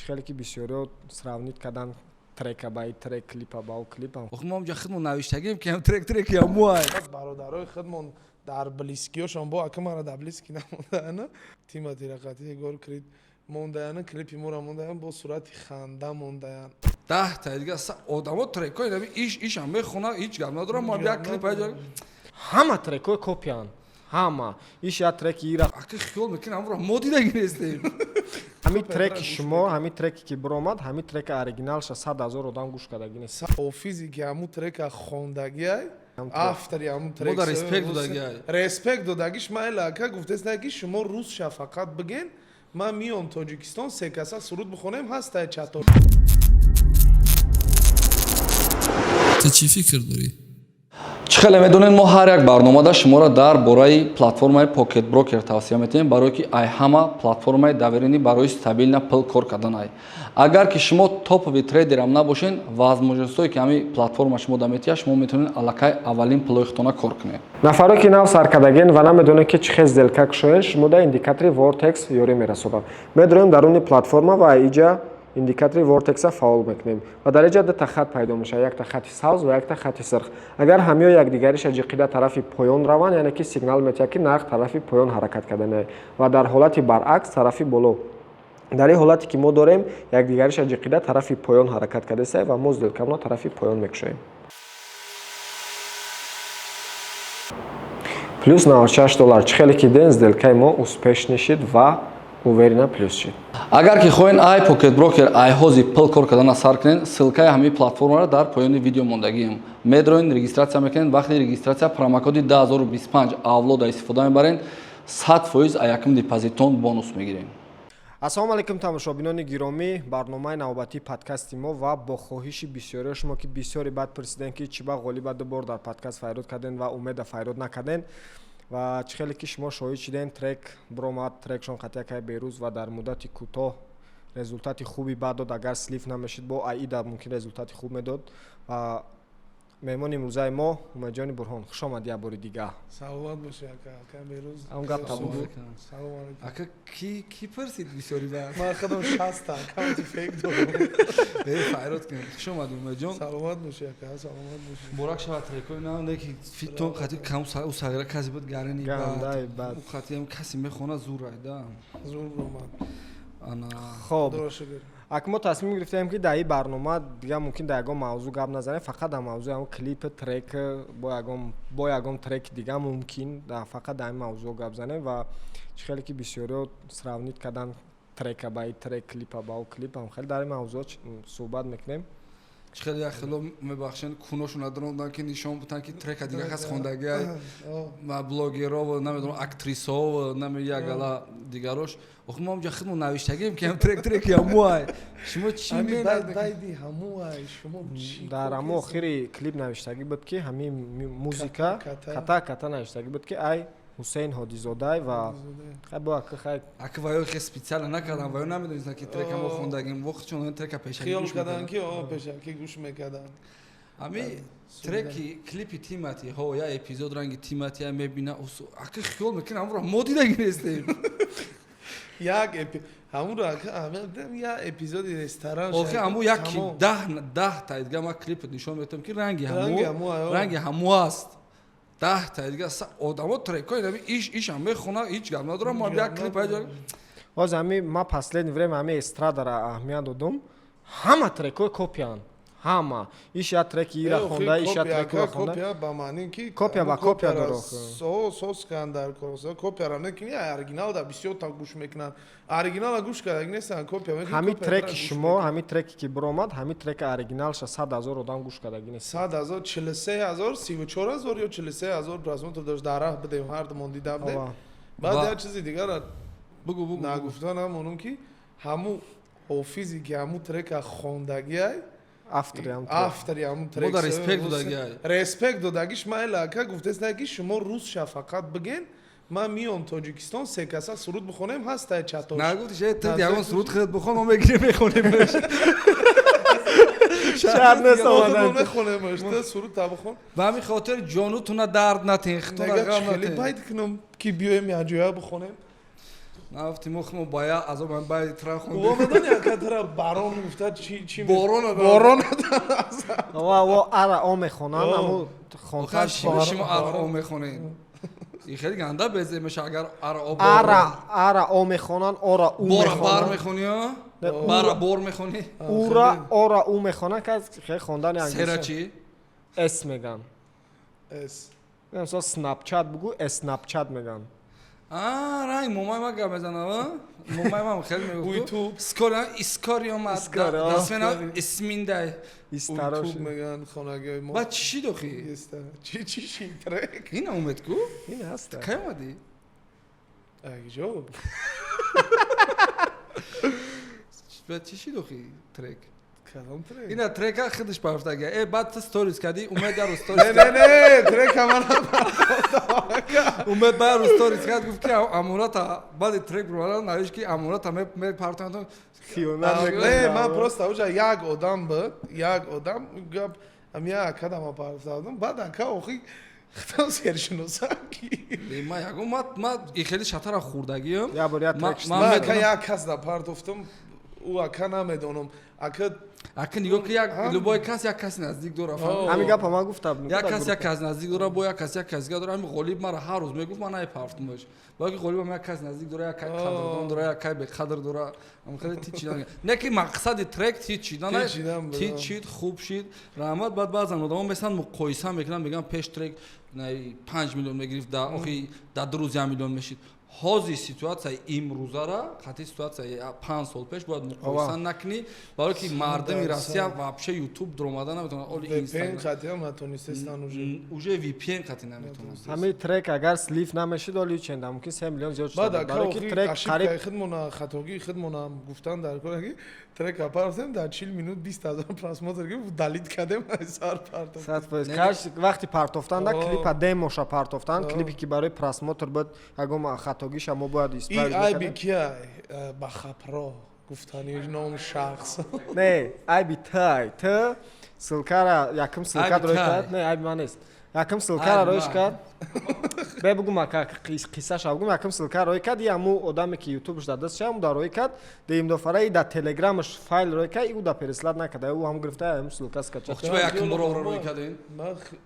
чихеле ки бисёриё сравнид кардан трека ба трек, клипа ба клипам. охи мо ҷа худмон навиштагим ки ҳам трек я муай. бародарои худмон дар близкиёшон бо акамара дар близки намондаана тимати рақати гор крид мондаана клипи мора мондаана бо сурати ханда мондаан 10 та дига одамо трекои наби иш ҳам мехона ҳеҷ гап надорам мо як клип айда Ҳама трекои копиян. Ҳама. Иш я треки ира. аки хиёл мекунам амро мо дидаги нестем. Ҳами треки шумо, ҳами треки ки биромад, ҳами треки оригиналша 100,000 одам гӯш кардаги нест. офизи ки ҳамун трека хондагиай автори ҳамун трек Мода респект додагиай. респект додагиш майла ака гуфтеста ки шумо русша фақат биген ман миём тоҷикистон се каса суруд бихонем ҳастай чато Ты чӣ фикр дорӣ? Чӣ хеле медонед мо ҳар як барномада шуморо дар бораи платформаи Pocket Broker тавсия метиҳем барое ки ай ҳама платформаи даверинӣ барои стабилна пул кор кардан ай. Агар ки шумо топови трейдерам набошен, возможностое ки ҳами платформа шумо да метиҳад, шумо метавонед аллакай аввалин пулоихтона кор кунед. Нафаре ки нав сар кардаген ва намедонед ки чӣ хел сделка кушоед, шумо да индикатори Vortex ёрӣ мерасонад. Медонем даруни платформа ва иҷа индикатори Vortex-а фаъол мекунем ва дар иҷа дута хат пайдо мешавад, якта хати сабз ва якта хати сирх. Агар ҳамё якдигариша ҷиқида тарафи поён раванд, яъне ки сигнал метиҳад ки нарх тарафи поён ҳаракат карданае ва дар ҳолати баръакс тарафи боло. дар ин ҳолате ки мо дорем якдигариша ҷиқида тарафи поён ҳаракат кардааст ва мо сделкамро тарафи поён мекушоем. плюс $96 чӣ хеле ки ден сделкаи мо успешно шид ва уверена плюс шид. Агар ки хоҳен ай Pocket Broker айҳози пул кор кардана сар кунед, ссилкаи ҳамаи платформаро дар поёни видео мондагием. Медроен регистратсия мекунед, вақти регистратсия промокоди 2025 авлода истифода мебарен, 100% аякум депозитон бонус мегирем. ассалому алайкум тамошобинони гиромӣ, барномаи навбатии подкасти мо ва бо хоҳиши бисёриҳо шумо ки бисёре баъд пурсидем ки чӣ ба ғолиба ду бор дар подкаст файрод кардем ва умеда файрод накардем ва чӣ хеле ки шумо шоҳид шидем трек биромад, трекшон қатъякай берӯз ва дар муддати кӯтоҳ результати хуби баъд дод. Агар слив намешид бо аида мумкин результати хуб медод ва меҳмони имрӯзаи мо Умедҷони Бурҳон, хуш омадӣ як бори дигар. саломат боши ака берӯз Ҳам гап табуду. салом алайкум Ака ки пурсид бисёри вақт? ман худам 60 акаунти фейк дорам Файрод кунем. Хуш омадӣ Умедҷон. саломат боши ака саломат боши Муборак шавад трекои нав не ки фитон қати кам усагира каси буд гарини Гандаи бад. у қати ҳам каси мехона зур айда. зур роман Ана хоб дорашугир ак мо тасмим гирифтем ки дар ин барнома дига мумкин дар ягон мавзӯъ гап назанем, фақат дар мавзӯи ҳамон клип трек бо ягон трек дига мумкин фақат дар ин мавзӯъ гап занем ва чӣ хеле ки бисёриҳо сравнид кардан трека ба трек, клипа ба клипам хеле дар ин мавзӯъ суҳбат мекунем. чӣ хеле як хело мебахшен куношон надрондан ки нишон бутан ки трека дига кас хондагиай ва блогеро намедонам актрисо наме як ала дигарош охи мо ҳамҷа худмон навиштагим ки ҳам трек я муай шумо чӣ байди ҳамуай шумо дар ҳамо охири клип навиштагӣ буд ки ҳамин музика ката навиштагӣ буд ки ай Ҳусейн Ҳодизодай ва бо ака ваё хе специально накардам ваё намедонистам ки трека мо хондагим вохтчон трека пешакӣ хиёл кардан ки пешакӣ гӯш мекардан ами треки клипи Тимати ҳо я эпизод ранги Тимати я мебина ака хиёл мекунам амро мо дидаги нестем як ҳамуро як эпизоди ресторан охи ҳаму яки 10 та дига ма клип нишон метам ки ранги ҳаму аст 10 та дига одамо трекои наби иш ҳам мехона ҳеҷ гап надорам мо як клип айда боз ҳами ма последни время ҳами эстрадара аҳамият додум. Ҳама трекои копиян. Ҳама иш я треки ира хонда, иш я треки хонда. копия ба маъни ки копия ба копия дорох. сос кандар коса копияра не ки оригинал да бисёр та гӯш мекунанд. Оригинала гӯш кардаг нестан копия мекунанд. ҳами треки шумо, ҳами треки ки биромад, ҳами треки оригиналша 100,000 одам гӯш кардаги нест. 100,000 43000 34000 ё 43000 просмотр дошт дар раҳ бидем ҳар дум дида будем. баъд як чизи дигар бугу нагуфтан ҳамонум ки ҳаму офизи ки ҳаму трека хондагиай автори ҳамун трек мода респект додагиай респект додагиш майла ака гуфтеста ки шумо русша фақат биген ман миём тоҷикистон се каса суруд бихонем ҳастай чатош нагуфтиш ты ягон суруд хелет бихон мо мегирем мехонем шарт нест омадан мехонем ты суруд та бихон ба ҳамин хотир ҷонутуна дард натен хитона гам хеле натен байд кунам ки биёем якҷоя бихонем нафти мохмо бая азо ман бай трахон ва медони акатара барон гуфта чи борон ва ара о мехонанд аму охаш хонтан шимо ара мехонен ин хели ганда безе меш агар ара ара о мехонанд ора у бора бар мехонанд мехони ё бара бор мехони ура ора у мехонанд ки хе хондани сера англи чи с меган эс мисол снапчат бугу снапчат меган рай момай ма гамезанава момай ма хели мегуфту YouTube. скора искорио ма Искор, дасмена исминдай истарош ютуб меган хонагаи мо ба чӣ дохи еста чи трек ина умедку ин аста кай омади агҷо ба чӣ дохи трек кадом трек ина трека худаш пафтага баъд ту сторис кади умед дару не сторис не трек амана умед бару сторис кад гуфт ки амурата баъди трек бро навиш ки амурата ме партон хиёнат не меган ман просто уҷа як одам буд як одам гап амя акадама партадам баъд ака охи хитам сершиноса ки ма ягон ма и хели шатара хурдагиам я бор я трек ман ака як кас да партофтам ӯ ака намедонам ака ака нигоҳ ки як любой кас як каси наздик дора ҳами гапа ман гуфтам як кас як кас наздик дора бо як кас дора ҳами ғолиб мара ҳар рӯз мегуфт ман напафтум бош балки ғолибам як кас наздик дора як қадрдон дора як кай беқадр дора хеле тит чидан не ки мақсади трек тит чидан тит шид хуб шид раҳмат баъд баъзан одамон месан муқоиса мекунан меган пеш трек 5 миллион мегирифт да охи да 2 рӯз 1 миллион мешид ҳозир ситуатсияи имрӯзара қатъи ситуатсияи 5 сол пеш бояд муқоиса накунӣ балки мардами россия вообще ютуб дромада наметавонад оли VPN қатъиам натонистестан уже VPN қатъи наметавонад ҳами трек агар слив намешид оли ченда мумкин 3 миллион зиёд баъд шуда ака ки трек ошибкаи қариб худмона хатогии худмона гуфтан дар кораги трек апартем дар 40 минут 20000 просмотр гирифт далит кардем сар партов 100%. Каш вақти партофтанда клипа демоша партофтанд клипе ки барои просмотр буд ягон хатогиша мо бояд и исправить айби кия ба хапро гуфтани ном шахс не айби тай т силкара якм силка рӯй кард не айби ман нест якм силкара рӯйш кард бе бугум ака қиссаша бугум якм силка рӯй кард яму одаме ки ютубш да дастшам да рӯй кард деим дофара и да телеграмаш файл рӯй кард иу да переслад накарда ӯ ҳам гирифта ям силка скача охчиба якм борора рӯй кардин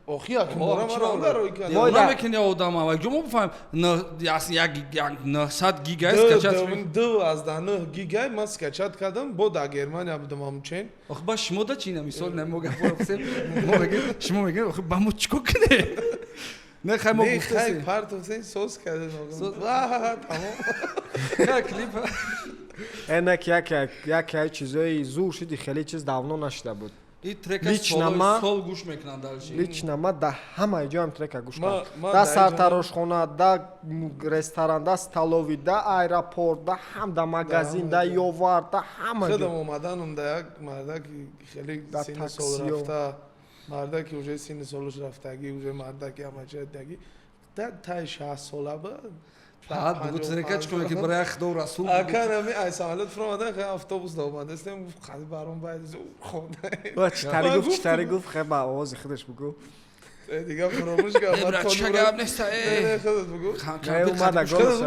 охи якм бора мара рӯй кард мо мекини одама ва ҷумо бифаҳем 900 гига скачат ду аз да 9 гигай ман скачат кардам бо да германия будам амчен охи ба шумо да чӣ намисол немо гафорапсем мо мегем шумо мегем охи ба мо чико кине не хай мо гуфтасем хай партофсен соз кардем тамом как клип энак як чизои зур шуди хеле чиз давно нашида буд и трека сол гӯш мекунанд далши лично ма да ҳамаи ҷоям трека гӯш ма кардам да сартарошхона да ресторан да столови да аэропорт да ҳам да магазин да ёвар да ҳама худам омаданам да як марда ки хеле сини сол рафта марда ки уже сини солаш рафтагӣ уже марда ки ҳамаҷоядаги да тай 60 сола буд бугу трека чико ки барои худо расул аканами ай самолет фромада хе автобус да омадастем хад баром байд ва читари гуфт хе ба овози худаш бугу дига фромӯш кардам чагаб неста худат бугу омада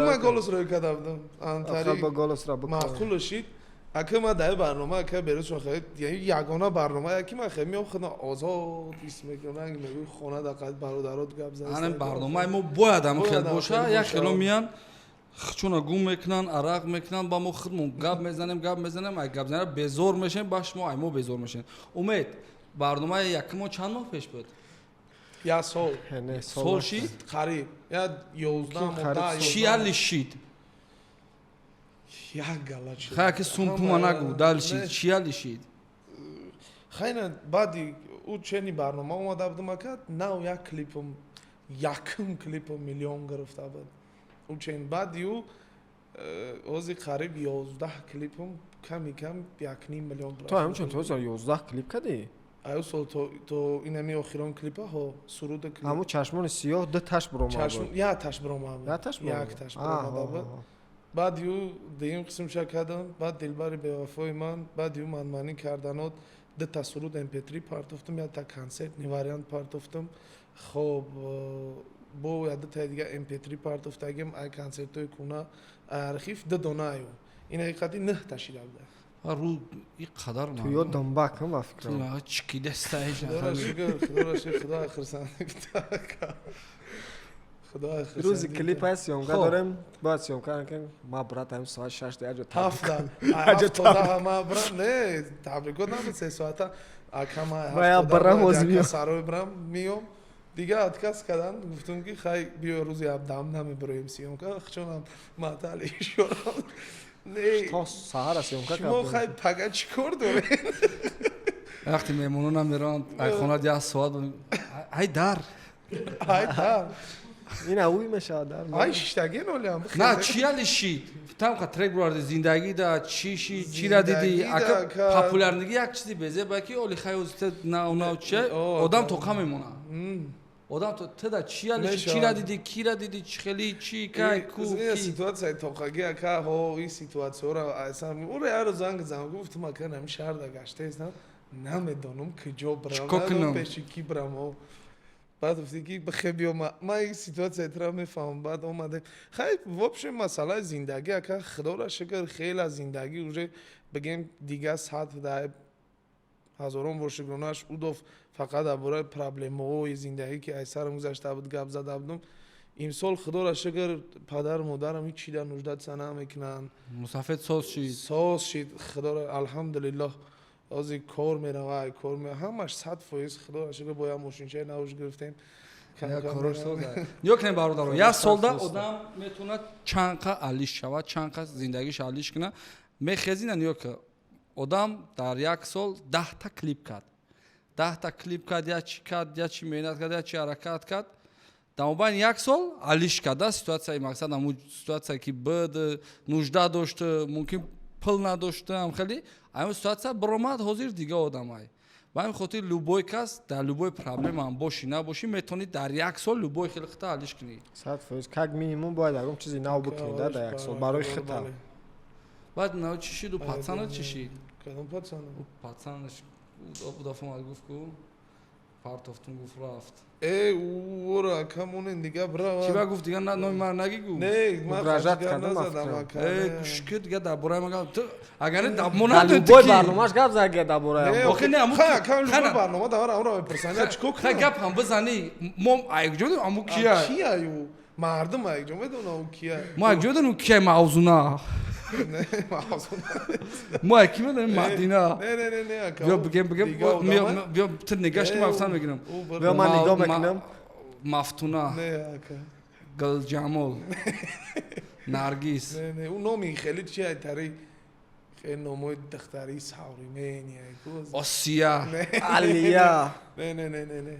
ма голос рӯй кардам антари ба голосра бу маъқул шид ака ма дар барнома ака берӯзшон хе яъни ягона барнома яки ма хе меом худам озод ис мекунам мегӯи хона дақат бародарот гап зад ана барномаи мо бояд ҳам хел боша як хело миян чуна гум мекунанд арақ мекунанд ба мо худмон гап мезанем ай гап занем безор мешем ба шумо ай мо безор мешем умед барномаи якимо чанд моҳ пеш буд я сол сол шид қариб я 11 чӣ али шид як галат шуд хай ки сумпума нагу дал шид чӣ али шид хайна баъди ӯ чени барнома омада будам ака нав як клипам якм клипам миллион гирифта буд ӯ чен баъди ӯ ҳозир қариб 11 клипам ками кам 1.5 миллион то ҳамчун то 11 клип кардӣ аю сол то инами охирон клипаҳо суруда клип ҳамун чашмони сиёҳ ду таш буромад як таш буромад як таш буромада буд баъди ӯ дуюм қисмша кардам баъд дилбари бевафои ман баъди ӯ манманӣ карданот дута суруд mp3 партофтам якта консертни вариант партофтам хоб бо яда тай дига mp3 партофтагим ай концертои куна архив да донаю ин ҳақиқати ных ташида буда рӯ и қадар ту ё дамбакам ва фикрам чики дастаиш худоро шукр худо ахирсан худо ахирсан рӯзи клипа сёмка дорем баъд сёмка кен ма братам соат 6 аҷо ҳафта ма брат не табрикот намуд 3 соата акама я барам озмиё сарои брам миём дига отказ кардан гуфтум ки хай биё рӯзи абдам намебироем сёмка чунам матали шурам не то саҳара сёмка шумо хай пага чӣ кор доред вақте меҳмононам мераванд айхона 10 соат ай дар ай дар ина уй мешавад дар ай шиштагин олям на чи али шид тамқа трек бурарди зиндагӣ да чи шид чира диди ака популярнигӣ як чизи безе баки оли хаёзита нав чи одам тоқа мемона одам тада чи али шид чира диди кира диди чхели чи кай ку ки ситуация тоқаги ака ҳо и ситуатсияро асан ура яро занг зам гуфтум ака нами шаҳрда гаштаестам намедонам куҷо брам пеши ки брам بعد گفتی که بخیر بیام ما این سیتواسیه ترا میفهمم بعد اومده خیلی в общем مسئله زندگی اکا خدا را شکر خیلی از زندگی уже بگیم دیگه ساعت ده هزاران ورش گوناش اودوف فقط درباره پرابلم‌های زندگی که ای سرم گذشته بود گپ زده بودم امسال خدا را شکر پدر مادرم هیچ چیز نوجد سنا میکنن مسافت ساز شد خدا را الحمدلله از کار میروه کار می همش 100% خدا شکر باید ماشینچه نوش گرفتیم کارش سازه یا کنه برادر یا سالدا آدم میتونه چانقا علیش شود چانقا زندگیش علیش کنه میخزینن یا که آدم در یک سال 10 تا کلیپ کرد 10 تا کلیپ کرد یا چی کرد یا چی مهنت کرد یا چی حرکت کرد در مابین یک سال علیش کرد سیتواسیای مقصد همون سیتواسیایی که بد نوجده داشته ممکن پل نداشته هم خیلی اما سیتواسیا برآمد حاضر دیگه آدمای و همین خاطر لوبوی کس در لوبوی پرابلم هم باشی نباشی میتونی در یک سال لوبوی خیلی خطا حلش کنی 100% کاگ مینیمم باید اگم چیزی نو بکنی در یک سال برای خطا بعد نه چی شد و پاتسانه چی شد کدوم پاتسانه پاتسانش دافع ما گفت کو پارتافتون گفت رفت ای ورا کمون دیگه برا چی با گفت دیگه نه من نگیگو نه من مراجعت خواهد کردم ای کشکت دیگه درباره ما تو اگر دمونا در لوبوی برنامهش گپ زد درباره آخه نه امو کم لوبوی برنامه داره امرا میپرسن چیکار کنم گپ هم بزنی ما ایگجود امو کیه کیه مردم ایگجو میدونه او کیه ما ایگجود اون کیه موضوعنا نه موضوع ما کی میدونیم مدینه نه بیا بگم بیا تو نگاش که مفتون میگیرم بیا من نگاه میکنم نه مفتونه اکا گل جمال نرگیس نه اون نامی خیلی چیه تری خیلی ناموی دختری ساوریمینی آسیا علیا نه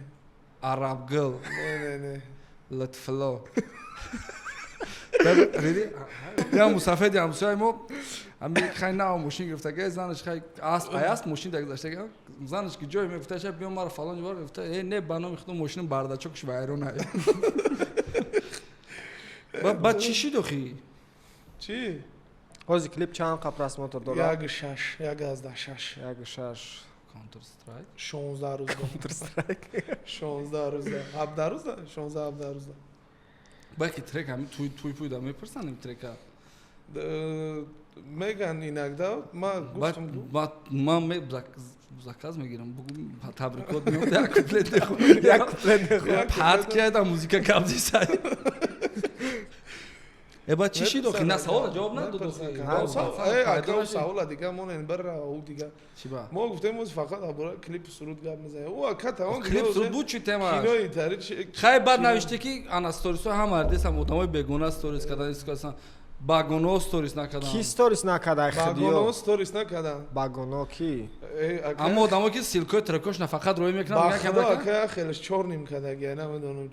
عرب گل نه لطفلا ریدی یا مسافر یا همسایه ما امی خیلی نه ماشین گرفته که زنش خیلی است ماشین دیگه داشته که زنش که جای میگفته شب بیام مرا فلان جوار گفته نه بنا میخوام ماشین برده چوکش وایرون بعد چی شد خی چی هازی کلیپ چند پراسماتور داره یک 6 یک 16 کانتر استرایک 16 روز کانتر استرایک 16 روز 17 روز 16 روز بلکه ترک همین توی پویدا میپرسن این ترکا میگن اینکدا ما گفتم من zakaz میگیرم بگو تبریکات میاد یک کپلت بخونم پرت کردم موزیکا کابزی سای بعد چی شد آخه نه سوال جواب نداد اگه سوال دیگه مون این بر او دیگه ما گفتیم فقط درباره کلیپ سرود گپ میزنه او اکا تمام کلیپ سرود بود چی تما کینوی تاری خیلی بعد نوشته که انا استوریس هم اردیس هم آدمای بیگونه استوریس کردن اسکاسن باگونو استوریس نکردن کی استوریس نکرد خدیو باگونو استوریس نکردن باگونو کی اما آدمایی که سیلکوی ترکوش نه فقط روی میکنن میگن که خیلیش چور نمیکنه اگه نمیدونم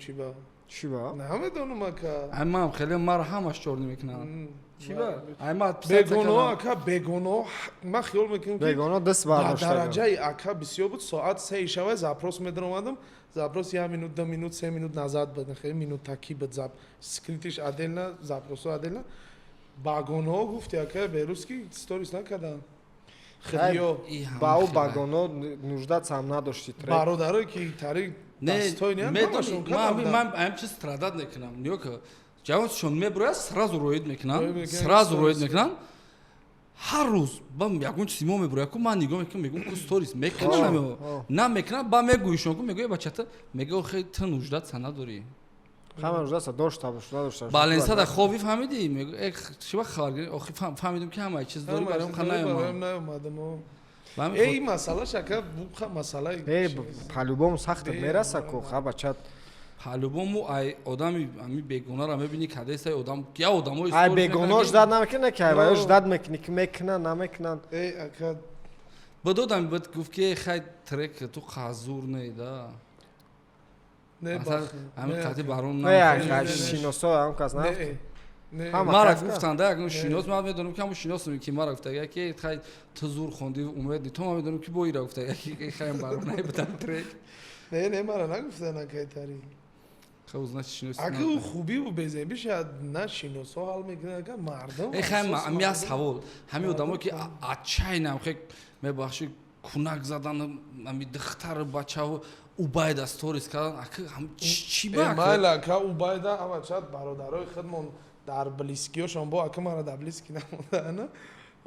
چی با نمیدونم اکا اما خیلی مرا همش چور نمیکنن چی با اما بگونو اکا بگونو ما خیال میکنم که بگونو دست برداشته درجه اکا بسیار بود ساعت 3 شب زاپروس میدرمادم زاپروس 1 minut 2 minut 3 minut назад بود خیلی minut таки بود зап скритиш отдельно запросу отдельно багоно гуфти ака беруски сторис накардан хидиё ба ӯ багоно нуждат сам надошти трек. бародарое ки тари Не, дастҳои ниҳам медони, ҳамашон кардам. ман ҳамчи страдат мекунам. Ниё ки ҷавоншон мебурад, сразу роид мекунан, Роид мекунан, сразу роид сторис. мекунан. Ҳар рӯз ба ягон чизи мо мебурад, ку ман нигоҳ мекунам, мегӯям ку сторис мекунам, на мекунам, ба мегӯишон, ку мегӯя бачата, мегӯя охе ту нуждат са надорӣ. ҳама нуждат дошта надошта. Баленсада ховӣ фаҳмидӣ? Мегӯ чива хабар гирифт? Охи фаҳмидим ки ҳамаи чиз дорӣ, барои ха наёмад. наёмадам. Ба ҳамин Эй масъала шака буха масъалаи палубом сахтат мераса ку хабачат. ҳалубому ай одами ами бегонаро мебинӣ кадесай одам я одамои Ай бегонош дад намекунад ки ай ваёш дад мекунӣ ки мекунад намекунад. эй ака бадодам бад гуфт ки хай трек ту қазур неда. не Асан ҳамин қати барон ай шиносо ҳам кас на. не Ҳама мара кас гуфтанд ягон шинос ман медонам ки ҳамон шиносам ки мара гуфта ки хай ту зур хонди умеди то ман медонам ки бо ира гуфта ки хаям барон небудан трек. не мара нагуфтан акай тари. хауз на шинос. Ака ӯ хубӣ ӯ безебӣ шаяд на шиносо ҳал мекунад, ака мардум. эй хай ами аз ҳавол ҳамин одамо ки ачайнам хе мебахши кунак задан ами духтар бачаҳо убайда сторис кардан ака чӣ ба майла ака убайда авачат бародарои худмон дар близкиёшон бо ака мара дар близки намондаана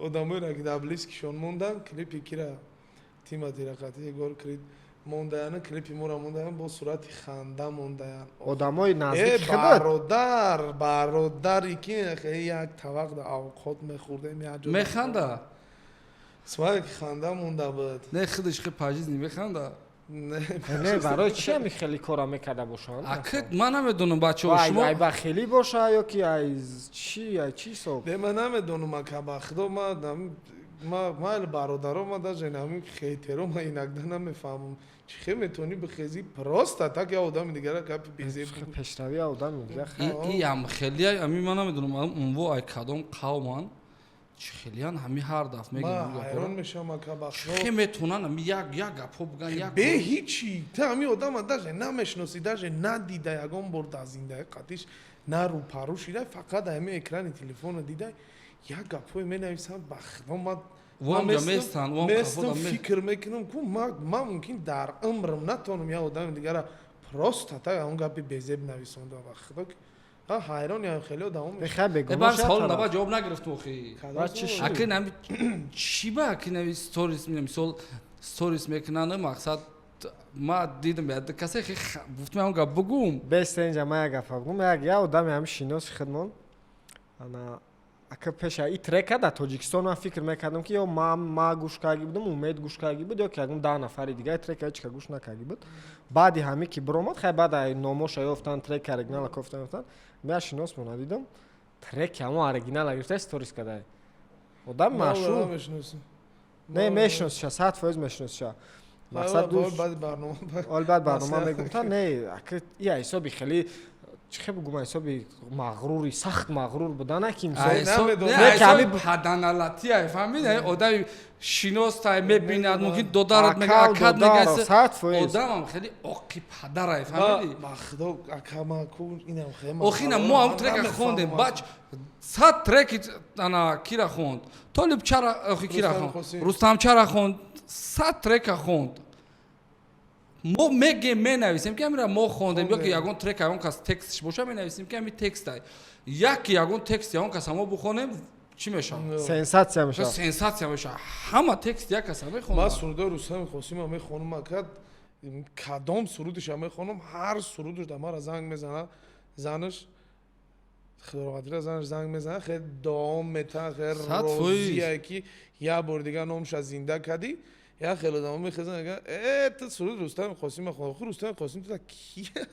одамоеро ки дар близкишон мондан клипи кира тимати рақати егор крид мондаяна клипи мора мондаян бо сурати ханда мондаян одамои э наздик бародари ки як тавақ да авқот мехӯрдем якҷо механда смак ханда монда буд не худаш хе пажиз немеханда. не барои чи ами хеле кора мекарда бошанд. ака ман намедонам бачаҳо шумо ай ба хелӣ боша ё ки ай чи соб. не ман намедонам ака ба худо майли бародаро ма даже ҳамин хейтеро ма инакда намефаҳмам чӣ хе метавонӣ бихезӣ просто так я одами дигара гапи безеб пешравии одам мегӯяд. иам хеле ами ман намедонам унво ай кадом қавман чӣ хелеян ҳами ҳар дафт ма ҳайрон мешавам ака ба хе худо метавонанд ами як гапҳо бигӯянд як бе ҳичи та ҳамин одама даже намешиносӣ даже надида ягон бор дар зиндаи қатиш на рӯпарӯ шида фақат ҳамин экрани телефона дида як гапҳое менависам ба худо вонҷа местан вон местам фикр мекунам ку ман мумкин дар умрам натавонам як одами дигара просто так он гапи безеб нависонда ба худо ҳайрон я хеле одамо хай бегонош баъз ҳол наба ҷавоб нагирифтум охи чӣ ака нами чӣ ба аки нави сторис мисол сторис мекунанд мақсад ма дидам касе гуфтам он гап бугум беста инҷа ман як гафа бугум як одами ҳами шиноси худмон ана ака пеша и трека дар тоҷикистон ман фикр мекардам ки ё ма гӯш карда будам умед гӯш карда буд ё ки ягон 10 нафари дигар трека ҳечка гӯш накарда буд баъди ҳамин ки биромад хай баъд номоша ёфтан трек оригинала кофтан ёфтан я шинос мона дидам треки ҳамон оригинала гирифта сторис карда одами машҳур не мешиносиша 100% мешиносиша мақсад баъд барнома мегум та не ака я ҳисоби хеле чӣ хе бугум ҳисоби мағрури сахт мағрур будан ки ҳаданалати фаҳмида одами шиностай мебинад мумкин додарат мегакад мегаси одамам хеле оқи падарай фаҳмидӣ ба худо ака ма ку инам хема охина мо ҳам трека хондем бач 100 треки ана кира хонд толибчара охи кира хонд рустамчара хонд 100 трека хонд мо мегем менависем ки амира мо хондем ё ки ягон трек ягон кас текстш боша менависем ки ами текстай яки ягон текст ягон кас мо бухонем чӣ мешавад сенсатсия мешавад сенсатсия мешавад ҳама текст як каса мехонад ман сурудои рустами хосима мехонам ака кадом сурудиша мехонам ҳар сурудиш да мара занг мезанад занаш худоватира занаш занг мезанад хеле давом метавонад хеле розие ки як бори дигар номаша зинда кардӣ я хеле одама мехезан ага ту суруд рустами қосима хон охир рустами қосим ту кия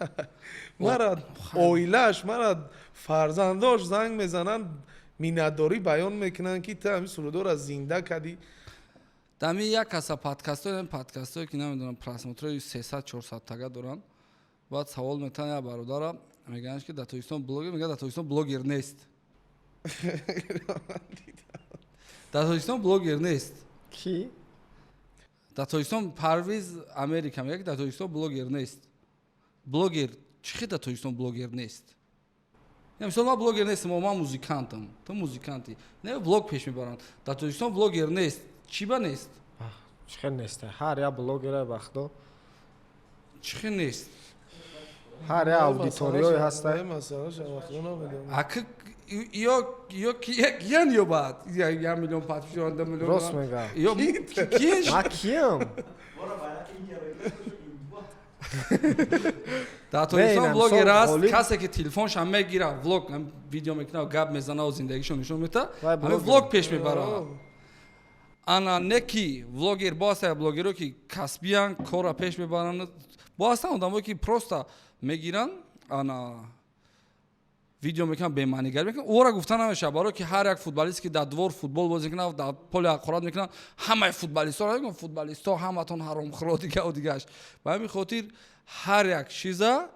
мара оилааш мара фарзандош занг мезананд миннатдорӣ баён мекунанд ки ту ҳамин сурудоро зинда кардӣ дами як каса подкастое ки намедонам просмотрои 300-400 тага доранд баъд савол метавонад як бародара мегӯянд ки дар тоҷикистон блогер мегӯяд дар тоҷикистон блогер нест дар тоҷикистон блогер нест ки дар тоҷикистон парвиз америка мегӯяд ки дар тоҷикистон блогер нест блогер чӣ хел дар тоҷикистон блогер нест мисол ман блогер нестам ман музикантам ту музиканти не влог пеш мебаранд дар тоҷикистон блогер нест چی با نیست چخه نیست هر یا بلوگر بخدو چی نیست هر یا اودیتوریوی هسته مثلا شما اک یا کیان یا بعد یا میلیون پاتریون دو میلیون راست میگم یا کیش ما کیم در تلویزیون اینم ولاگر سال است خالی. کسی که تلفنش هم میگیره ولاگ هم ویدیو میکنه و گپ میزنه و زندگیشو نشون میده وای همه بلوگر. ولاگ پیش میبره انا نکی ولاگر باشه بلوگرو که کسبیان کارا پیش میبرن باشه آدمایی که پروستا میگیرن انا ویدیو میکنن به معنی گر میکنن اورا گفتن نمیشه برای که هر یک فوتبالیست که در دور فوتبال بازی میکنه و در پل اقرات میکنن همه فوتبالیستا را میگن فوتبالیستا همتون حرام خورا دیگه و دیگهش به همین خاطر هر یک چیزا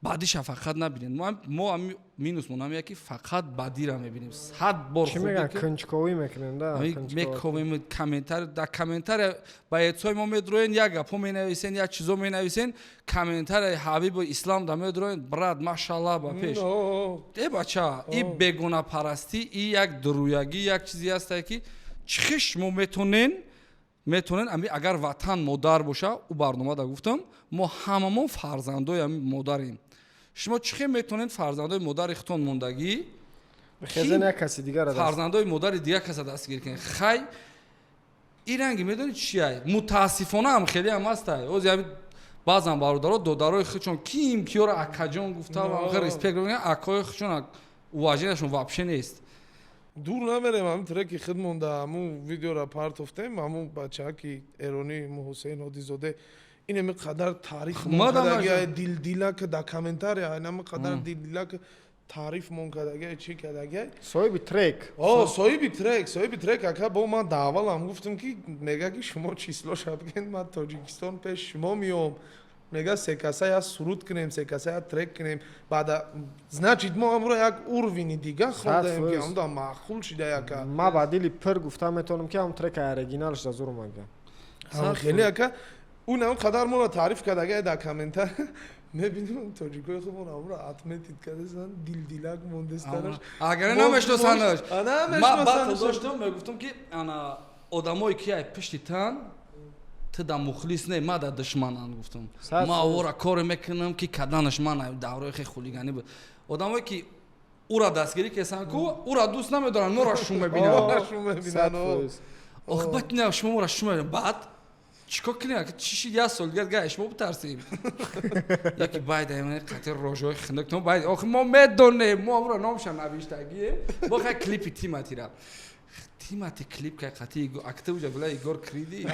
بعدیش فقط نبینین ما مینوس مون هم که فقط بعدی را میبینیم 100 بار چی خوبه میگن که کنچکویی میکنن ده میکویم کامنتار در کامنتار با اتسای ما میدروین یا گپو مینویسین یا چیزو مینویسین کامنتار حبیب اسلام دا میدروین براد ماشاءالله با پیش ای بچا این بگونه پرستی این یک درویگی یک چیزی هست که چخش ما میتونن امی اگر وطن مادر باشه او برنامه دا گفتم ما هممون فرزندای مادریم شما چخه میتونین فرزندای مادر اختون موندگی خیزن یک کسی دیگر را دست فرزندای مادر دیگه کس دستگیر کنین خی این رنگی میدونی چیه متاسفانه هم خیلی هم هست اوز یعنی بعضا برادرها دودارای خودشون کیم کیو را اکاجون گفته و آخر ریسپکت میگن اکای خودشون واژنشون واپشه نیست دور نمیریم هم ترکی خود مونده همون ویدیو را پارت افتیم همون بچه ها که ایرانی حسین عادیزاده این همه قدر تاریخ ما منکدگی دیل دیلا که در کامنتاری این همه قدر دیل دیلا که تعریف منکدگی چی کدگی صاحب ترک صاحب ترک اکا با ما داول هم گفتم که میگه که شما چیسلو شبگین من تاجیکستان پیش شما میام میگه سه کسا یا سرود کنیم سه کسا یا ترک کنیم بعد значит ما امروز یک اوروینی دیگه خوندیم که اون معقول شده یکا ما بعدیلی پر گفتم میتونم که هم ترک اورجینالش در زور میگم خیلی اکا اون هم قدر ما را تعریف کرد اگه در کامنتار میبینیم اون تاجیکای خودمون هم را اتمتید کرده زن دیل دیلک موندستانش اگر نمیشناسنش ما بعد نمیشناسنش داشتم میگفتم که انا آدمایی که پشتی تن تدا مخلص نه ما دا دشمنان گفتم ما اورا کار میکنم که کدانش من دوره خیلی خلیگانی بود آدمایی که او را دستگیری کسان کو او را دوست نمیدارن ما را شوم ببینن آخه بعد نه شما را شوم بعد چیکار کنیم که چیشی یا سالگرد گاهش ما بترسیم یکی باید همین قطع راجای خندق تو باید آخه ما میدونیم ما اون را نامش نوشتگیه با خیلی کلیپی تیماتی را تیماتی کلیپ که قطعی اکتو وجا بلا ایگور کریدی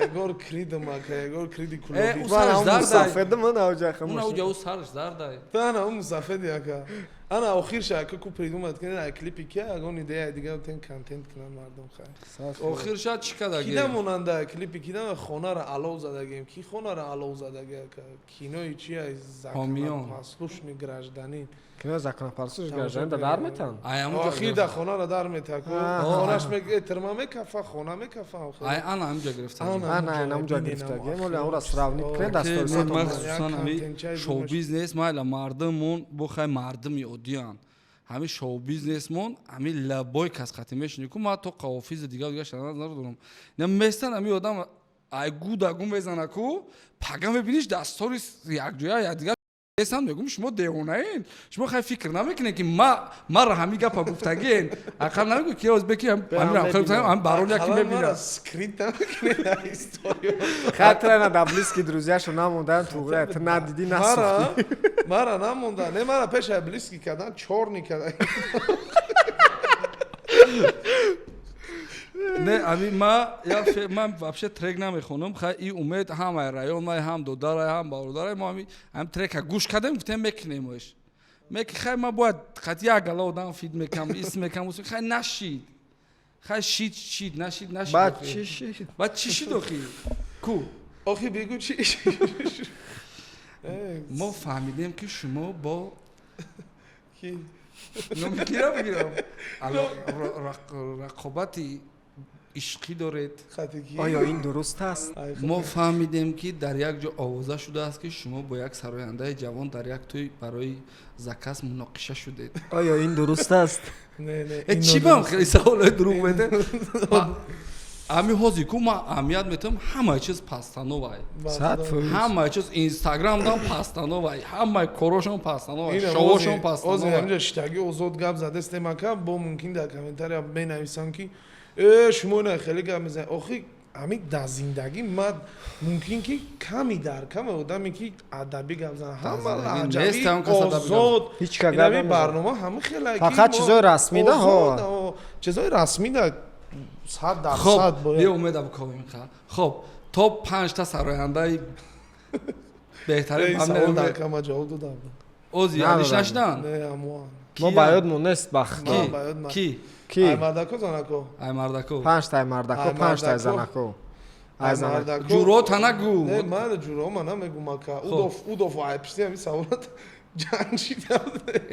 ایگور کریدم که ایگور کریدی کلوبی او سرش مسافد من اوجا اون اوجا او سرش درده انا اون مسافد яка انا اخیر شاکه کو придумать کنن کلیپی که اگه ایده دیگه تن کانتنت کنن مردم خیر آخر شاید چیکار کیدا موننده کلیپی کیدا خونه را علو زدگیم کی خونه را علو زدگه کینوی چی از زکان послушный гражданин کنه زکان پرسوش گردن در میتن آخیر در خونه را در میتن خونش میگه ترما میکفه خونه میکفه انا همجا گرفتم انا همجا گرفتگیم ولی اون را سراونی کنه دستور من مخصوصا همی شو بیزنس مایل مردمون بخای مردمی اودیان همی شو بیزنس مون همی لبای کس ختمش نیکو ما تو قوافیز دیگه شدن ندارم نه مثلا همی آدم ای گوداگون بزنه کو پگم ببینیش دستوری یک جویا دیگه اصلا میگم شما دیوانه این شما خیلی فکر نمیکنین که ما را همین گپا گفتگین عقل نمیگم که ازبکی هم هم برون یکی میبینم скрыто نمیکنه استوریو خاطر انا دبلیسکی друзьяшو نموندن تو غلط ندیدی نسوختی مرا نموندن نه مرا پیش ابلیسکی کردن چورنی کردن نه امی من вообще трек نمیخونم خیلی امید هم رایون ما هم دودار هم باردار ما هم ترک گوش کردم گفتم میکنیمش خیلی ما باید خیلی اگلا آدم فید میکنم اسم میکنم خیلی نشید خیلی شید نشید بعد چی شید آخی کو آخی بگو چی ما فهمیدیم که شما با کی نمیگیرم رقابتی عشقی دارید آیا این درست است؟ ما فهمیدیم که در یک جا آوازه شده است که شما با یک سراینده جوان در یک توی برای زکاس مناقشه شدید آیا این درست است؟ نه چی بام خیلی سوال دروغ بده ами ҳозир ку ман аҳамият метавам ҳамаи чиз пастановай. 100%. ҳамаи чиз инстаграмдан пастановай, ҳамаи корошон пастановай, шоушон озир пастановай. ҳаминҷа штаги озод гап задестем ака бо мумкин дар комментария менависам ки шумо ина хеле гап мезанед. охи ҳамин дар зиндагӣ ман мумкин ки ками даркаме одаме ки адабӣ гап зана ҳама лаҳҷавӣ озод Ҳичка гап инами намезанад. барнома ҳама хеле Фақат чизои расмида ҳо. чизои расмида 100% хоб бояд. бия умеда букавем ха. Хоб то 5 та сарояндаи беҳтарин савол бамне даркама ҷавоб додам. ози Надодам. адиш нашидан. не амуан мо ба ёдмон нест бах Ки? ба ёд ман. ки ки ай мардако занако ай мардако 5 та мардако Ай 5 та мардако. занако ай занако мардако ҷуро танагу не ман ҷуро ман намегум ака удоф айпшти ҳами саволат ҷанг шида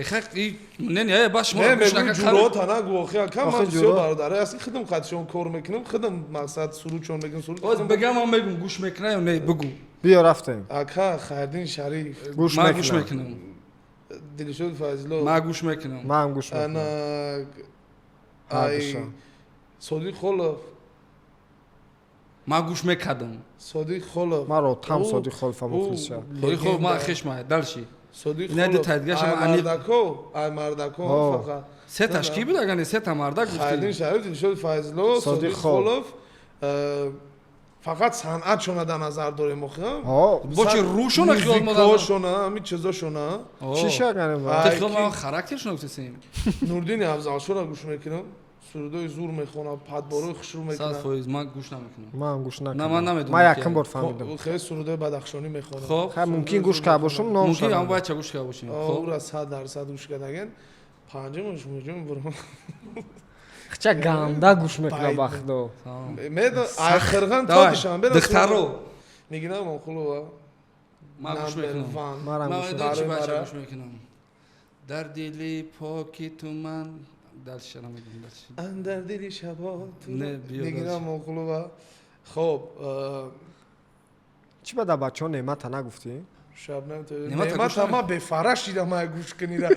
эхак и не не ба шумо не гӯш мегӯ накард. ҷуро танагу охи ака Охи ман ҷуро. бисёр бародаре ҳастӣ хидм қатишон кор мекунам хидм мақсад сурудшон мегум суруд оз бигам ман мегум гӯш мекунам ё не бигӯ. биё рафтем ака хайрдин шариф гӯш ман гӯш мекунам мекунам. дилшод файзло ман гӯш мекунам. ман гӯш ана мекунам ай ҳардуша. содиқ холов ман гӯш мекардам. содиқ холов маро там Ӯ- соди холфа ӯ мухлиса тои хоб ман легенда. хешмай далши. содиқ Ине холов детайдгаш ай ани- мардако О. фақат се ташки буд агар не се та марда хайрдин гуфти. шариф дилшод файзло Содиқ содиқ холов фақат санъатшона дар назар дорем охи о бо чи рӯшона хиёл мо дадам. музикошона ҳамин чизошона чӣ шаганем Ай, Ти хиёл ки- ман характершона гуфтесем. нурдини афзалшона гӯш мекунам сурудои зур мехонам падборои хушрӯ 100% мекунам ман гӯш намекунам. ман гӯш Не, ман накардам намедонам ман ки якум бор як. фаҳмидам хеле сурудои бадахшонӣ мехонам Хоб хай мумкин гӯш карда бошам ном мумкин ам шавам бача гӯш карда бошем. Хоб ура 100% гӯш кардаген панҷумаш муҷум бурам хча ганда гӯш мекунам Байд. бахдо меда ай хирган давай тотишам берам духтаро мегинам онхулова ман гӯш мекунам. марам ман гӯш дар чи барои бача мара. гӯш мекунам. дар дили поки ту ман далши намедонам далши. дар дили шабо Не, биё мегинам онхулова хоб чӣ ба да бачаҳо неъмата нагуфтӣ шабнам Немат немат гӯш ама бефараш дидам ай гӯш кунира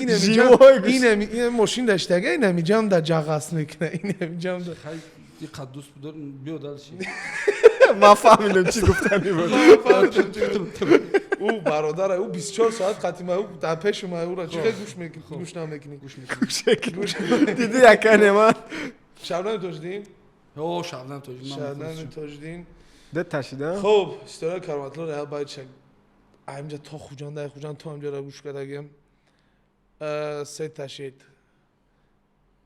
Живой гӯш. ин мошин даштага инамиҷам да ҷағас мекуна инамиҷам да хай ди қаддус будар биё далши. ман фаҳмидам чӣ гуфтанӣ буд ӯ бародара ӯ 24 соат қатима ӯ дар пешума ӯра чӣ хел гӯш мекунӣ гӯш намекунӣ гӯш мекунам. диди яка неъмат шабнами тоҷдин о шабнам тоҷ ман шабнами тоҷдин дед ташида хуб историяи карватло реал байд шак амҷа то хуҷанда хуҷан то амҷара гӯш кардагем се ташид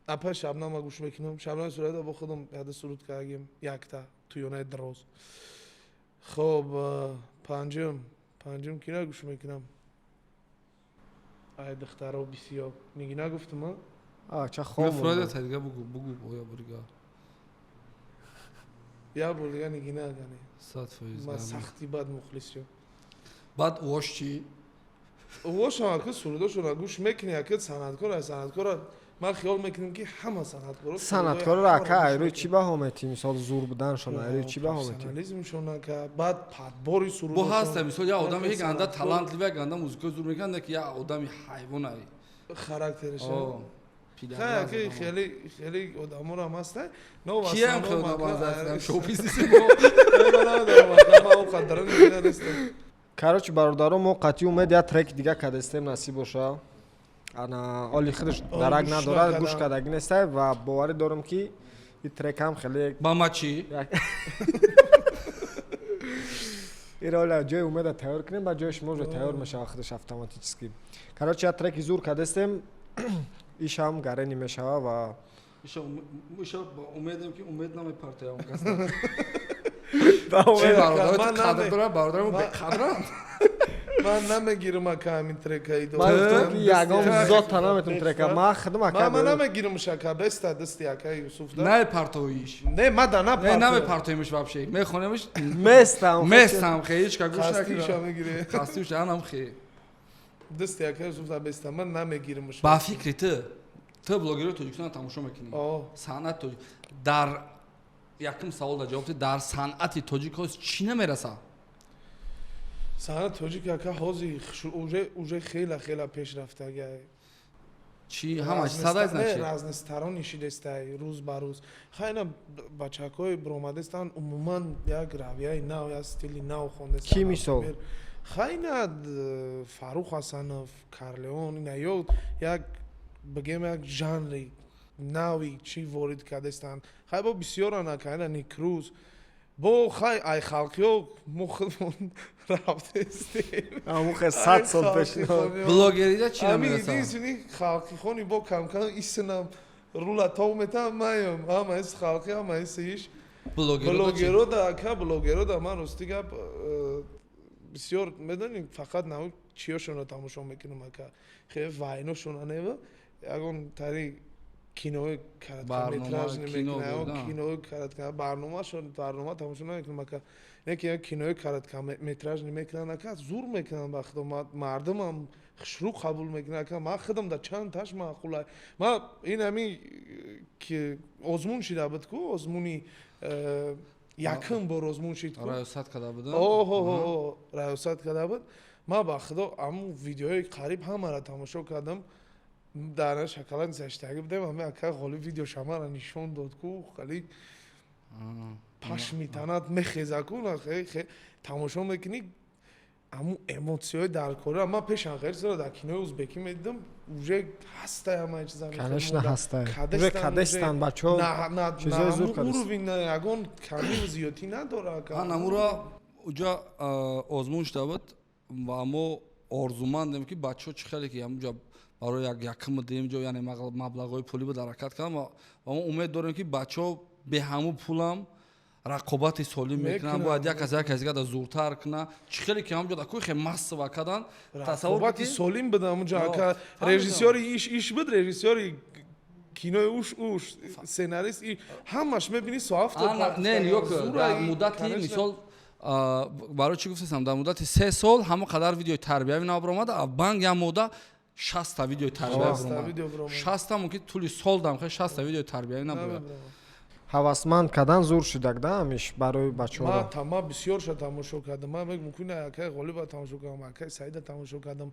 апа шабнама гӯш мекунам шабнами сурада бо худам яда суруд кардагем якта туёнаи дароз хуб панҷум кира гӯш мекунам ай духтаро бисёр мегина гуфтума ча фурада хом тайга бугу боя бурга. я бор дига мегина агане 100%. ма сахти бад мухлисшам баъд вош чи? овошам ака сурудошона гӯш мекунӣ ака санъаткора ман хиёл мекунам ки ҳама санъаткоро санъаткорро ака айрӯи чӣ баҳо метӣ мисол зур буданшона айрӯи чӣ баҳо метӣ профессионализмшон ака баъд падбори бо сурудошон ҳаста мисол як одаме ки ганда санъаткор. талантливе ганда музикаи зур мекунад ки як одами ҳайвонай. характерашон О, хай ака хеле одаморо ҳам ҳаста киям хеле шоуписи короче бародаро мо қатъи умед як трек дига кардастем насиб боша ана оли худаш дарак гӯш надорад накардам. гӯш кардагӣ нестай ва боварӣ дорам ки и трек ҳам хеле ба ма чӣ? ирола ҷои умеда тайёр кунем ба ҷои шумо уже тайёр мешава худаш автоматически короче як треки зур кардастем иш ҳам гарени мешава ва иша ба умедам ки умед намепартаям кас. Ман қадр дорад бародарам беқадрам. ман намегирам ака ҳамин трекаи ман гуфтам ки ягон зот та наметавонам трека ман хидм ака ман намегирам шака беста дасти ака юсуф да напартоиш. не ма да не напартоям намепартоимш вообще мехонемш местам местам хеичка гӯш қастиша накунам мегире қастиш анам хе дасти ака юсуф да беста ман намегирам ба фикри ту блогери тоҷикистон тамошо мекунӣ санъат тоҷик дар якум савол да ҷавоб дар санъати тоҷик ҳоз чӣ намераса? санъат тоҷик ака ҳозир уже хела пешрафтага чӣ ҳамаш садай значи разностарониши дестай рӯз ба рӯз хайна бачакҳои биромадестан умуман як равияи нав як стили нав хондестан Ки мисол? хайна Фарух Ҳасанов, Карлеон ина ё як бигем як жанри нави чӣ ворид кардестанд хай бо бисёрана хайна Никрӯз бо хай ай халқиё мо худмон рафтестем амухе 100 сол пеш блогерида чӣ ами намерасад идисини халқихони бо камкам исинам рулатов метам маём ама ис халқи ама ис иш блогерода ака блогерода ман рости гап бисёр медонем фақат нави чиёшонро тамошо мекунам ака хеле вайношона нева ягон тари кинои короткометражный мекунам кинои коротка барнома тамошо намекунам ака неки як кинои короткометражный мекунам ака зур мекунам ба худо мардумам хушрӯ қабул мекунам ака ман худам да чанд таш маъқулай ман ин ами ки озмун шида буд ку озмуни якум бор озмун шид ку раёсат када буд раёсат када буд ман ба худо аму видеои қариб ҳамаро тамошо кардам дар шоколад заштаги будем ами ака ғолиб видеошамаро нишон дод ку хали паш метанад мехеза ку тамошо мекунӣ аму эмоцияи дар кора ман пешан ғайр дар кинои узбекӣ медидам уже ҳастай ҳамаи чиза конечно ҳастай уже кадестан бачаҳо чизои зур кадестан уровень ягон камӣ зиёдӣ надора ан амуро уҷа озмун шуда буд ва мо орзумандем ки бачаҳо чӣ хеле ки амуҷа барои якум дим ҷо яъне маблағҳои пулӣ буд ҳаракат кардам ва мо умед дорем ки бачаҳо беҳаму пулам рақобати солим мекунанд бояд як аз як казига да зуртар куна чӣ хеле ки ҳамҷо да кӯи хеле массова кардан рақобати солим буд амуҷа ака режиссёри иш буд режиссёри кинои уш сценарист ҳамаш мебини соафто не ёк дар муддати мисол барои чӣ гуфтам дар муддати 3 сол ҳама қадар видеои тарбиявӣ набаромада банк як модда 60 видеои тарбиявӣ 60 мумкин тӯли сол дам хе 60 видеои тарбиявӣ набарояд ҳавасманд кадан зур шудагда амиш барои бачаҳо ман бисёр шо тамошо кардам ман мумкина акай ғолиба тамошо кардам акай саида тамошо кардам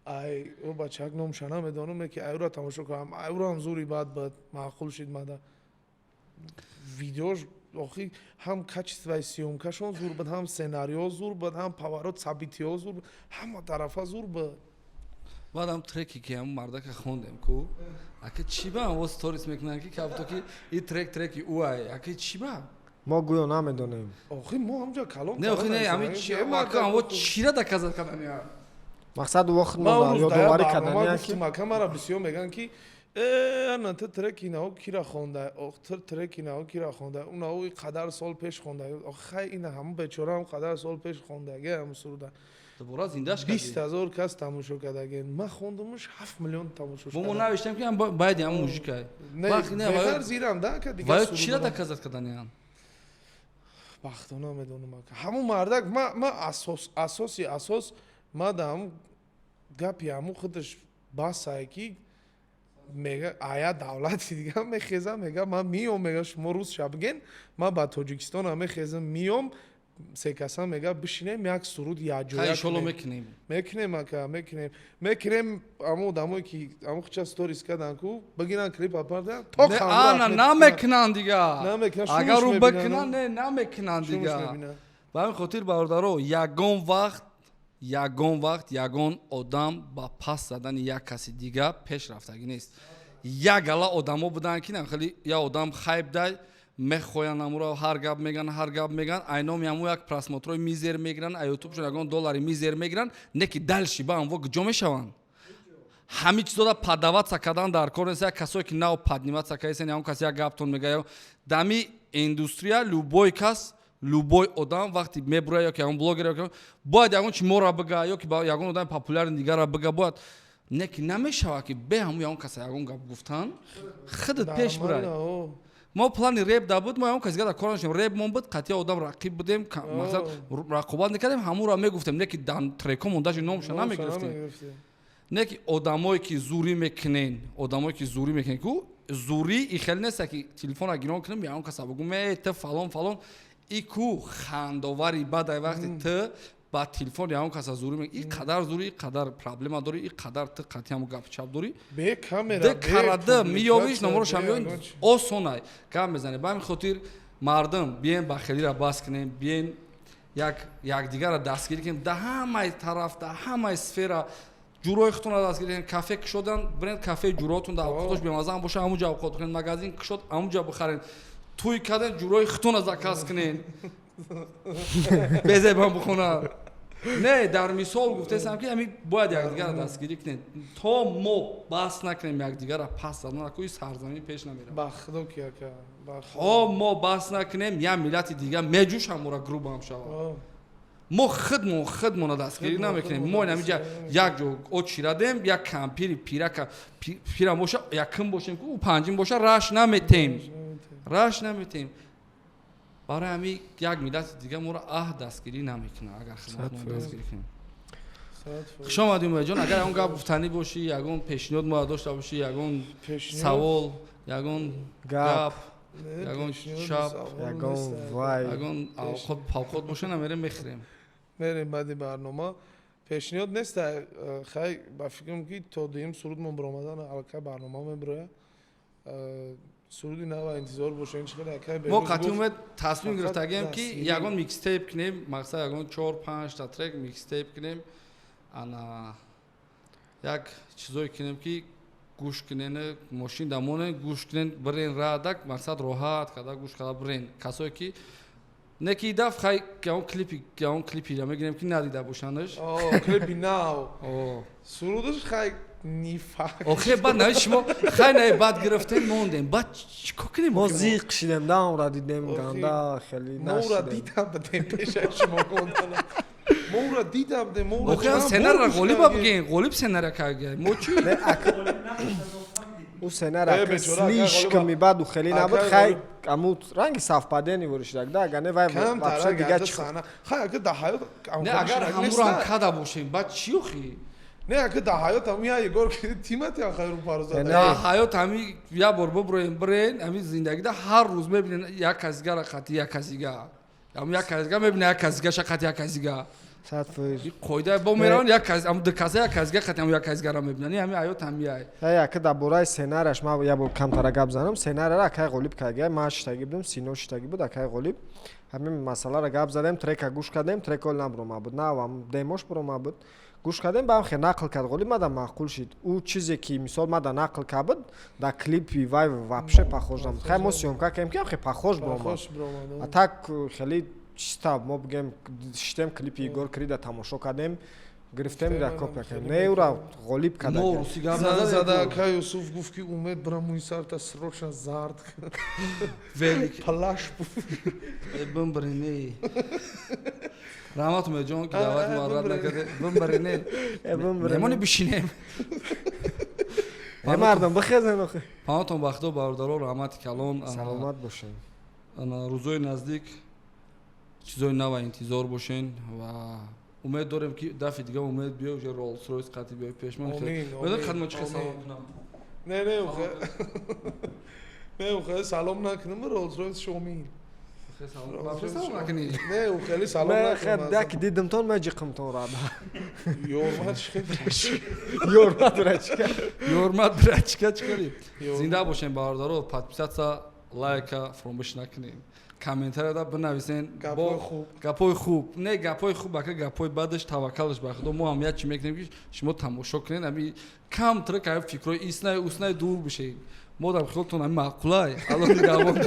ай о бачак номша намедонам ки айро тамошо кардам айро ҳам зури бад буд маъқул шид мада видеош охи ҳам качествои съёмкашон зур буд ҳам сценарио зур буд ҳам поворот собитиҳо зур буд ҳама тарафа зур буд баъдам треки ки ҳамун мардака хондем ку ака чӣ ба ҳаво сторис мекунанд ки кабто ки и треки уай ака чӣ ба мо гӯё намедонем охи мо ҳамҷа калом не охи не ами ака ҳаво чира да казат кадания мақсад вақт мода ёдоварӣ кардания ки мака мара бисёр мегӯянд ки ана ту треки нао кира хонда ту треки нао кира хонда унао қадар сол пеш хонда охи ина ҳама бечора ҳам қадар сол пеш хондаге ҳам сурда добора зиндаш кардӣ 20,000 кас тамошо кардаген ман хондамш 7 миллион тамошо шуд мо навиштем ки бояд ям мужикай бехар зирам да ка дигар вай чира да казат каданиян бахтона медонам ака ҳамун мардак ма асос ма дам гапи ҳамун худаш басае ки мега ая давлати дига мехезам мега ман миём мега шумо рӯз шабген ман ба тоҷикистон мехезам миём секаса мега бишинем як суруд яҷоя мекунем ака мекунем аму одамое ки аму хуча сторис кардан ку бигиран клип апардан то ана намекунанд дига агар рӯ бикунанд не намекунанд дига ба ҳамин хотир бародаро ягон вақт ягон одам ба пас задани як каси дига пеш рафтагӣ нест як гала одамо буданд ки хеле як одам хайп дай мехоянд амуро ҳар гап меган айном яму як просмотрои мизер мегиранд а ютубшон ягон доллари мизер мегиранд неки далши ба амво ҷо мешаванд ҳамин чизода падаватса кардан дар кор нест як касое ки нав падниматса кайсен ягон кас як гаптон мегӯяд дами индустрия любой кас любой одам вақти мебура ё ки ягон блогер бояд ягон чи мора бига ё ки ягон одами популярни дигара бига бояд неки намешавад ки бе ҳаму ягон каса ягон гап гуфтан худат пеш бурай мо плани реп да буд мо ягон касига да кор нашем реп мон буд қатъия одам рақиб будем мақсад рақобат мекардем ҳамуро мегуфтем неки дан треко мондаши номша намегирифтем неки одамое ки зурӣ мекунен ку зурӣ и хеле неста ки телефонро гирон кунем ягон каса бигӯ ме ту фалон и ку хандовари бадай вақти ту ба телефон ягон каса зурӣ мекунӣ ин қадар зурӣ ин қадар проблема дорӣ ин қадар ты қатъиямо гапчап дорӣ бе камера де карада миёвиш номеро шамёин осонай гап мезанӣ ба ҳамин хотир мардум биен ба хелира бас кунем биен якдигарро дастгирӣ кунем дар ҳамаи тараф дар ҳамаи сфера ҷурои худтонро дастгирӣ кунем кафе кушодан бирен кафеи ҷуроатон дар овқатош бемаза боша ҳамунҷа овқат бихӯрен магазин кушод ҳамунҷа бихарен туй карден ҷурои худтонро заказ кунен безебам бихонад не дар мисол гуфтаистам ки ҳамин бояд якдигарро дастгирӣ кунем то мо баҳс накунем якдигарро пас задан накунем сарзамин пеш намерад ба худо ки ака то мо баҳс накунем як миллати дигар меҷӯшам мора грубам шавад мо худмона дастгирӣ намекунем мо ҳаминҷа як ҷо от ширадем як кампири пирам боша якм бошем ку панҷим боша раш наметем барои ҳамин як миллати дигар моро аҳд дастгирӣ намекунад агар хизматмон дастгирӣ кунем хушомадӣ умедҷон агар ягон гап гуфтанӣ бошӣ ягон пешниҳод моя дошта бошӣ ягон савол ягон гап ягон шаб ягон павқот боша намерем мехӯрем мерем баъди барнома пешниҳод нест хай ба фикрам ки то дуюм суруд мо биромадан аллакай барнома мебирояд суруди нава интизор бошем чиқадар акай мо қатъи умед тасмим гирифтагем ки ягон микстейп кунем мақсад ягон 4-5 та трек микстейп кунем ана як чизое кунем ки гӯш кунен мошин дамонен гӯш кунен бирен радак мақсад роҳат када гӯш када бирен касое ки не ки даф хай ягон клипиро мегирем ки надида бошандаш клипи нав сурудаш хай нифак охе бад нави шумо хай наи бад гирифтем мондем бад чико кунем мо зиқ кшидем даонра дидем ганда хеле моура дида бидем пешаи шумо мондана моура дида бидем моура охе сценарра ғолиба бигем ғолиб сценария кага мо чӣ у сценария слишком мебаду хеле набуд хай амут ранги совпадение вуришдаг да агар не вай вообще дига чихо хай ака да ҳаёт не агар ҳамурам када бошем бад чӣ охи не ака да ҳаёт ҳами ягор тимати ахайру парозада да ҳаёт ҳами як бор буброем бирен ҳами зиндагида ҳар рӯз мебинен як казигара қати як казига ҳам як казига мебинен як казигаша қати як казига 100% қоида бо мераванд як казига ам ду каза як казига қати ам як казигара мебинен ҳами ҳаёт ҳами ай ака дар бораи сценарияш ман як бор камтара гап занам сценарияро акай ғолиб кардга ман шитагӣ будам сино шитагӣ буд акай ғолиб ҳамин масъаларо гап задем трека гӯш кардем трекол набурома буд навам демош бурома буд гӯш кардем баам хе нақл кард ғолиб мада маъқул шид ӯ чизе ки мисол мада нақл кард буд дар клипи вай вообще пахож намуд хай мо сёмка кардем ки хе пахож буромад а так хеле чиста мо бигем шитем клипи Егор Крида тамошо кардем гирифтем дар копия кардем не ӯра ғолиб карда зада акай Юсуф гуфт ки умед бирам муи сарта срочно зард велик плаш бимбирине раҳмат умедҷон ки даъват мо рад накарде бимбирине мемони бишинем мардам бихезен охе панотон ба худо бародаро раҳмати калон саломат бошен рӯзои наздик чизои нава интизор бошен ва умед дорем ки дафъи дигар умед биё уже Rolls Royce қати биёи пешмон хадмо чӣ салом кунам не ухе салом накунам Rolls Royce шомин салом накунӣ не ухели салом накунам даки дидимтон ма ҷиқимтон рада ёрмат ёрмат брачка чикори зинда бошем бародаро подписаться лайка фромӯш накунем комментарияда бинависен гапои хуб не гапои хуб ака гапои бадаш таваккалаш ба худо мо ҳам як чӣ мекунем ки шумо тамошо кунед ами кам трек ай фикрои иснай уснай дур бишед мо дар хиёлтон ами маъқулай алон нигаҳбон